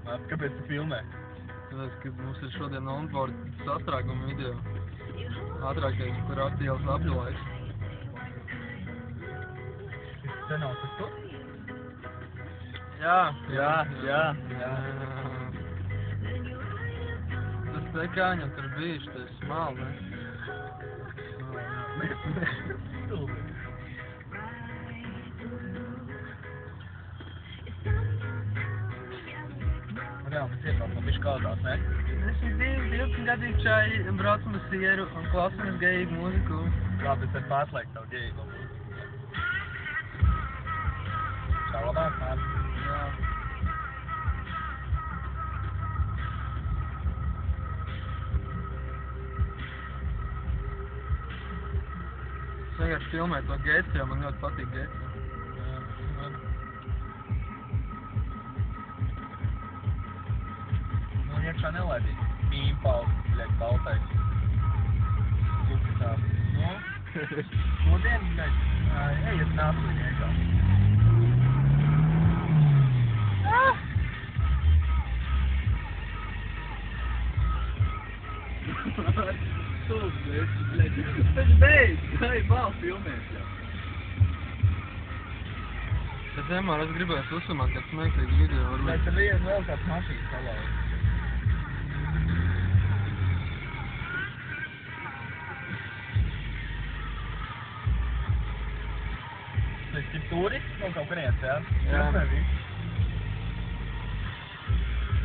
Kāpēc tu filmē? Tāpēc, ka mums ir šodien onboard sastrēguma video. Ātrākais Raktielas apļulaiks. Te nav tas tu? Jā. Tas te kāņam tur bijuši, tas smal, ne? Jā, mēs iebraucam bišķi kādās, ne? Es esmu 12 gadīgi čai, braucam ar sieru un klausamies gejīgu mūziku. Labi, es varu pārslēgt tavu gejīgo mūziku. Tā labāk, man? Jā. Es vienkārši filmēju to geitu, jo man ļoti patīk geitu. Iekšā nelaidīt. Pīmpals, bļaļ, baltais. Lūk, tā. Nu? Šodien, bļaļ, ejiet nāc viņu iekšā. Stulds, bļaļ. Pēc beidz, ej, bāl filmēt, jā. Es vienmēr gribēju uzsumāt, kad smēklīgi video var Lai te bija vēl kāds mašīnas salauzt. Tas ir turists no kaut kurienes, jā? Jā. Tas nevis.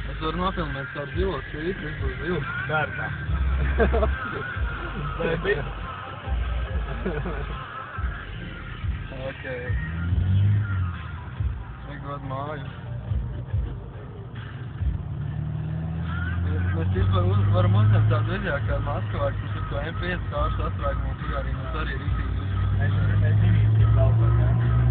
Es varu nofilmēt savu zilo svītu, es būtu zils. Darbā. Baby. Ok. Vajag māju. Mēs vispār varam uzņemt tādu video, kā Maskavā, kas ir to M5 kāru sastrēgumu, un tur arī mums arī rītīgi. Mēs divīs tik daudzāk, jā?